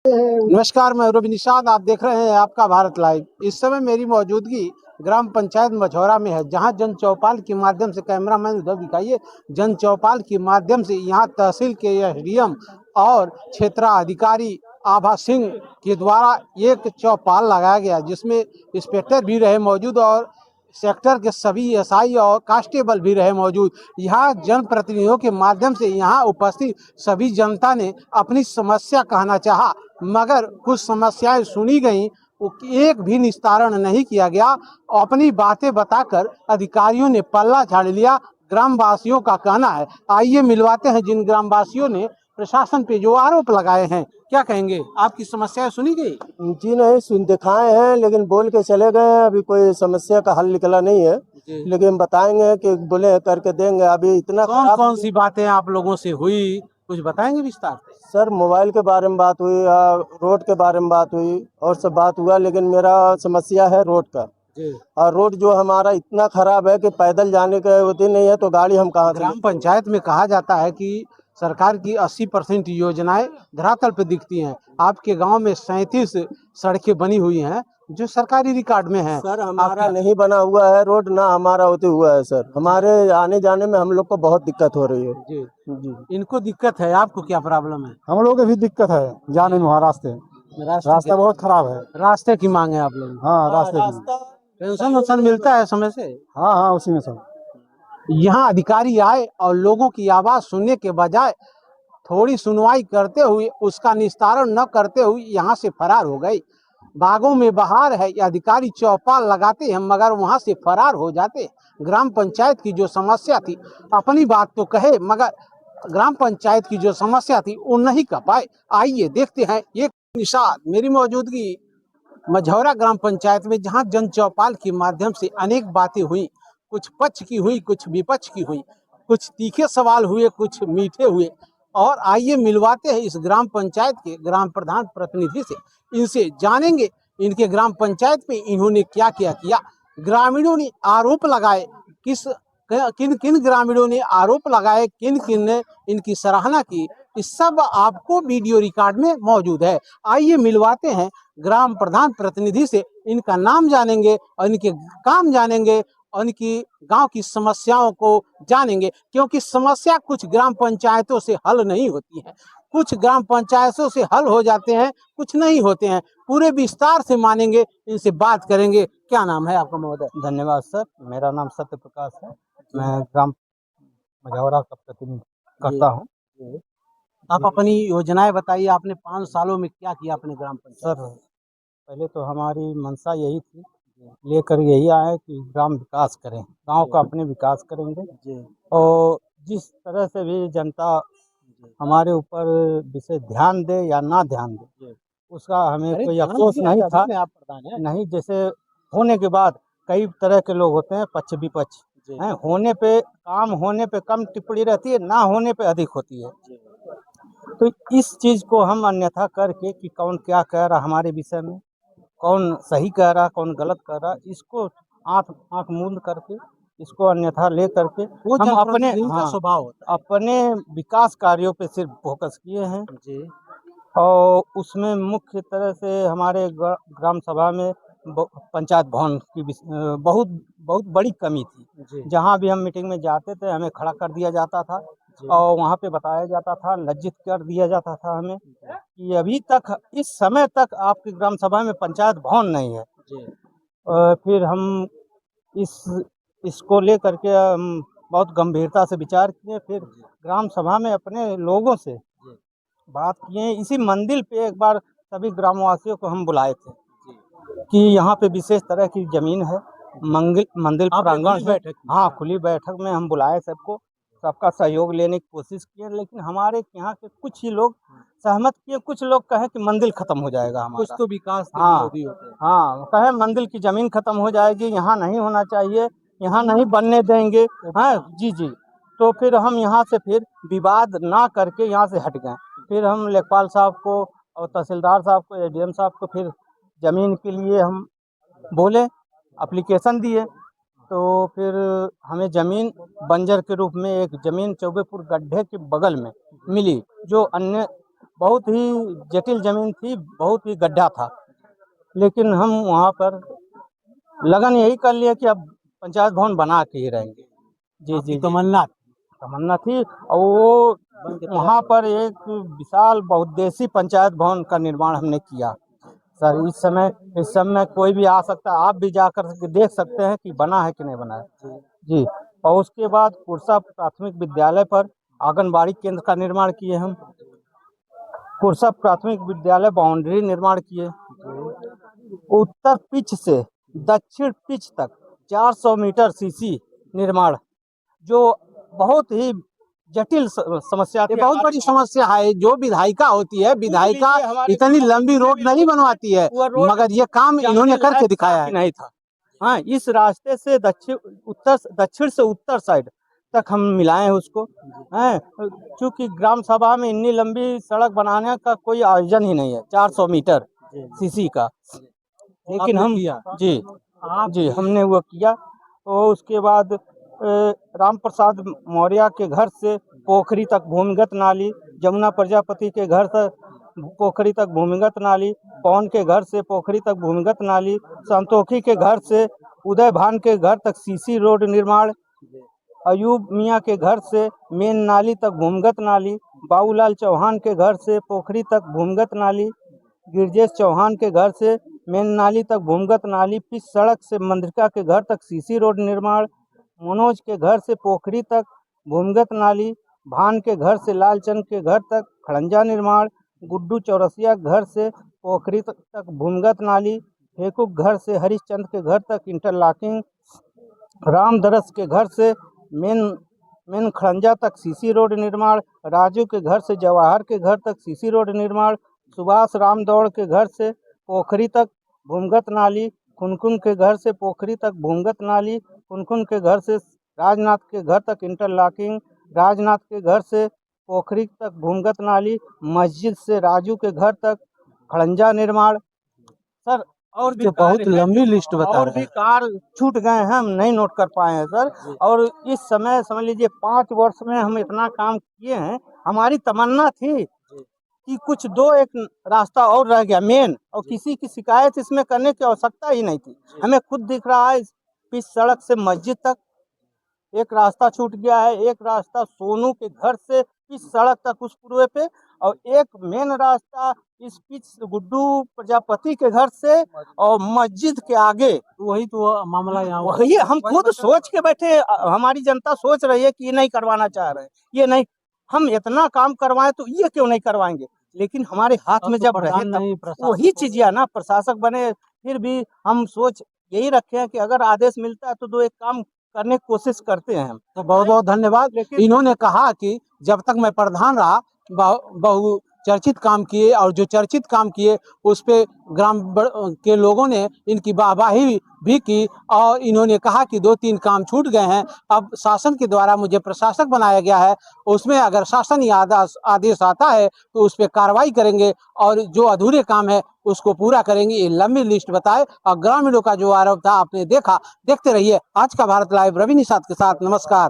नमस्कार, मैं रवि निषाद। आप देख रहे हैं आपका भारत लाइव। इस समय मेरी मौजूदगी ग्राम पंचायत मझौरा में है, जहां जन चौपाल के माध्यम से, कैमरामैन उधर दिखाइए, जन चौपाल के माध्यम से यहां तहसील के एसडीएम और क्षेत्राधिकारी आभा सिंह के द्वारा एक चौपाल लगाया गया, जिसमें इंस्पेक्टर भी रहे मौजूद और सेक्टर के सभी एसआई और कांस्टेबल भी रहे मौजूद। यहाँ जनप्रतिनिधियों के माध्यम से यहाँ उपस्थित सभी जनता ने अपनी समस्या कहना चाहा, मगर कुछ समस्याएं सुनी गईं, एक भी निस्तारण नहीं किया गया। अपनी बातें बताकर अधिकारियों ने पल्ला झाड़ लिया। ग्रामवासियों का कहना है, आइए मिलवाते हैं जिन ग्रामवासियों ने प्रशासन पे जो आरोप लगाए हैं। क्या कहेंगे? आपकी समस्याएं सुनी गई? जी नहीं, सुन दिखाए हैं लेकिन बोल के चले गए हैं। अभी कोई समस्या का हल निकला नहीं है, लेकिन बताएंगे कि बोले करके देंगे। अभी इतना कौन कौन सी बातें आप लोगों से हुई, कुछ बताएंगे विस्तार से? सर, मोबाइल के बारे में बात हुई, रोड के बारे में बात हुई और सब बात हुआ, लेकिन मेरा समस्या है रोड का। और रोड जो हमारा इतना खराब है कि पैदल जाने का होती नहीं है, तो गाड़ी हम कहाँ से? ग्राम पंचायत में कहा जाता है कि सरकार की 80% योजनाएं धरातल पर दिखती हैं। आपके गांव में 37 सड़कें बनी हुई हैं जो सरकारी रिकॉर्ड में है। सर, हमारा नहीं बना हुआ है रोड, ना हमारा होते हुआ है सर। हमारे आने जाने में हम लोग को बहुत दिक्कत हो रही है। जी जी, इनको दिक्कत है, आपको क्या प्रॉब्लम है? हम लोग को भी दिक्कत है जाने में। वहाँ रास्ता बहुत खराब है। रास्ते की मांग है आप लोग? हाँ, रास्ते की। पेंशन वेंशन मिलता है समय से? हाँ हाँ, उसी में सब। यहाँ अधिकारी आए और लोगों की आवाज सुनने के बजाय थोड़ी सुनवाई करते हुए उसका निस्तारण न करते हुए यहाँ से फरार हो गए। बागों में बहार है, ये अधिकारी चौपाल लगाते हैं मगर वहाँ से फरार हो जाते। ग्राम पंचायत की जो समस्या थी, अपनी बात तो कहे मगर ग्राम पंचायत की जो समस्या थी वो नहीं कह पाए। आइए देखते हैं। ये निषाद, मेरी मौजूदगी मझौरा ग्राम पंचायत में, जहाँ जन चौपाल के माध्यम से अनेक बातें हुई, कुछ पक्ष की हुई, कुछ विपक्ष की हुई, कुछ तीखे सवाल हुए, कुछ मीठे हुए। और आइए मिलवाते हैं इस ग्राम पंचायत के ग्राम प्रधान प्रतिनिधि से, इनसे जानेंगे इनके ग्राम पंचायत में इन्होंने क्या क्या किया। ग्रामीणों ने आरोप लगाए, किन किन ग्रामीणों ने आरोप लगाए, किन किन ने इनकी सराहना की, इस सब आपको वीडियो रिकॉर्ड में मौजूद है। आइए मिलवाते हैं ग्राम प्रधान प्रतिनिधि से, इनका नाम जानेंगे और इनके काम जानेंगे और इनकी गांव की समस्याओं को जानेंगे, क्योंकि समस्या कुछ ग्राम पंचायतों से हल नहीं होती है। कुछ ग्राम पंचायतों से हल हो जाते हैं, कुछ नहीं होते हैं। पूरे विस्तार से मानेंगे, इनसे बात करेंगे। क्या नाम है आपका महोदय? धन्यवाद सर, मेरा नाम सत्य प्रकाश है। मैं ग्राम मझौरा का प्रतिनिधित्व करता हूँ। आप अपनी योजनाएं बताइए, आपने 5 सालों में क्या किया अपने ग्राम पंचायत? सर, पहले तो हमारी मंशा यही थी, लेकर यही आए कि ग्राम विकास करें, गांव का अपने विकास करेंगे। और जिस तरह से भी जनता हमारे ऊपर विशेष ध्यान दे या ना ध्यान दे, उसका हमें कोई अफसोस नहीं था। आप प्रधान हैं। नहीं, जैसे होने के बाद कई तरह के लोग होते हैं, पक्ष विपक्ष हैं। होने पे, काम होने पे कम टिप्पणी रहती है, ना होने पे अधिक होती है। तो इस चीज़ को हम अन्यथा करके कि कौन क्या कह रहा हमारे विषय में, कौन सही कह रहा कौन गलत कह रहा, इसको आँख मूंद करके, इसको अन्यथा ले करके हम अपने स्वभाव होता है, अपने विकास कार्यों पे सिर्फ फोकस किए हैं। जी। और उसमें मुख्य तरह से हमारे ग्राम सभा में पंचायत भवन की बहुत बहुत बड़ी कमी थी। जहाँ भी हम मीटिंग में जाते थे, हमें खड़ा कर दिया जाता था और वहाँ पे बताया जाता था, लज्जित कर दिया जाता था हमें कि अभी तक, इस समय तक आपकी ग्राम सभा में पंचायत भवन नहीं है। फिर हम इसको लेकर के हम बहुत गंभीरता से विचार किए। फिर ग्राम सभा में अपने लोगों से बात किए। इसी मंदिर पे एक बार सभी ग्रामवासियों को हम बुलाए थे कि यहाँ पे विशेष तरह की जमीन है, मंदिर प्रांगण है। हाँ, खुली बैठक में हम बुलाए सबको, सबका सहयोग लेने की कोशिश किए। लेकिन हमारे यहाँ के कुछ ही लोग सहमत किए, कुछ लोग कहे कि मंदिर खत्म हो जाएगा हमारा। कुछ तो विकास के विरोधी होते हैं। हाँ, कहे मंदिर की जमीन खत्म हो जाएगी, यहाँ नहीं होना चाहिए, यहाँ नहीं बनने देंगे। हाँ जी जी। तो फिर हम यहाँ से फिर विवाद ना करके यहाँ से हट गए। फिर हम लेखपाल साहब को और तहसीलदार साहब को, एडीएम साहब को फिर ज़मीन के लिए हम बोले, एप्लीकेशन दिए। तो फिर हमें ज़मीन बंजर के रूप में एक ज़मीन चौबेपुर गड्ढे के बगल में मिली, जो अन्य बहुत ही जटिल जमीन थी, बहुत ही गड्ढा था, लेकिन हम वहाँ पर लगन यही कर लिया कि अब पंचायत भवन बना के ही रहेंगे। जी जी जी, तमन्ना थी। और वो वहाँ पर एक विशाल बहुउद्देशीय पंचायत भवन का निर्माण हमने किया। सर इस समय कोई भी आ सकता है, आप भी जाकर के देख सकते हैं कि बना है कि नहीं बना है। जी। और उसके बाद कुरसा प्राथमिक विद्यालय पर आंगनबाड़ी केंद्र का निर्माण किए हम। कुरसा प्राथमिक विद्यालय बाउंड्री निर्माण किए। उत्तर पिच से दक्षिण पिच तक 400 मीटर सीसी निर्माण, जो बहुत ही जटिल समस्या थी। बहुत बड़ी समस्या है। जो विधायिका होती है, विधायिका इतनी लंबी रोड नहीं बनवाती है, मगर ये काम इन्होंने करके दिखाया है। नहीं था। हाँ, इस रास्ते से दक्षिण से उत्तर साइड तक हम मिलाए हैं उसको। हैं, क्योंकि ग्राम सभा में इतनी लंबी सड़क बनाने का कोई आयोजन ही नहीं है, 400 मीटर सीसी का। लेकिन हम जी हमने वो किया। और उसके बाद राम प्रसाद मौर्य के घर से पोखरी तक भूमिगत नाली, जमुना प्रजापति के घर से पोखरी तक भूमिगत नाली, पवन के घर से पोखरी तक भूमिगत नाली, संतोखी के घर से उदय भान के घर तक सीसी रोड निर्माण, अयूब मियाँ के घर से मेन नाली तक भूमिगत नाली, बाबूलाल चौहान के घर से पोखरी तक भूमिगत नाली, गिरजेश चौहान के घर से मेन नाली तक भूमिगत नाली, पिच सड़क से मंद्रिका के घर तक सीसी रोड निर्माण, मनोज के घर से पोखरी तक भूमिगत नाली, भान के घर से लालचंद के घर तक खड़ंजा निर्माण, गुड्डू चौरसिया के घर से पोखरी तक भूमिगत नाली, फेकू के घर से हरिश्चंद के घर तक इंटरलॉकिंग, रामदरस के घर से मेन खड़ंजा तक सीसी रोड निर्माण, राजू के घर से जवाहर के घर तक सीसी रोड निर्माण, सुभाष रामदौड़ के घर से पोखरी तक भूमिगत नाली, खुनखुन के घर से पोखरी तक भूमिगत नाली, खुनखुन के घर से राजनाथ के घर तक इंटरलॉकिंग, राजनाथ के घर से पोखरी तक भूमिगत नाली, मस्जिद से राजू के घर तक खड़ंजा निर्माण। सर और भी बहुत लंबी लिस्ट बता और रहे भी हैं। कार छूट गए हैं, हम नहीं नोट कर पाए हैं सर। और इस समय समझ लीजिए 5 वर्ष में हम इतना काम किए हैं। हमारी तमन्ना थी कि कुछ 2-1 रास्ता और रह गया मेन, और किसी की शिकायत इसमें करने की आवश्यकता ही नहीं थी। हमें खुद दिख रहा है इस सड़क से मस्जिद तक एक रास्ता छूट गया है, एक रास्ता सोनू के घर से इस सड़क तक उस पूर्वे पे, और एक मेन रास्ता इस पिच गुड्डू प्रजापति के घर से और मस्जिद के आगे। वही तो मामला यहाँ वही हम खुद सोच के बैठे, हमारी जनता सोच रही है कि ये नहीं करवाना चाह रहे हैं, ये नहीं, हम इतना काम करवाएं तो ये क्यों नहीं करवाएंगे। लेकिन हमारे हाथ में जब रहे तब वही चीज या ना, प्रशासक बने फिर भी हम सोच यही रखे हैं कि अगर आदेश मिलता है तो 2-1 काम करने की कोशिश करते हैं हम। तो बहुत बहुत धन्यवाद। इन्होंने कहा कि जब तक मैं प्रधान रहा बहु चर्चित काम किए, और जो चर्चित काम किए उस पे ग्राम के लोगों ने इनकी वाहवाही भी की, और इन्होंने कहा कि 2-3 काम छूट गए हैं, अब शासन के द्वारा मुझे प्रशासक बनाया गया है, उसमें अगर शासन आदेश आता है तो उस पर कार्रवाई करेंगे, और जो अधूरे काम है उसको पूरा करेंगे। ये लंबी लिस्ट बताए, और ग्रामीणों का जो आरोप था आपने देखा। देखते रहिए आज का भारत लाइव, रवि निषाद के साथ। नमस्कार।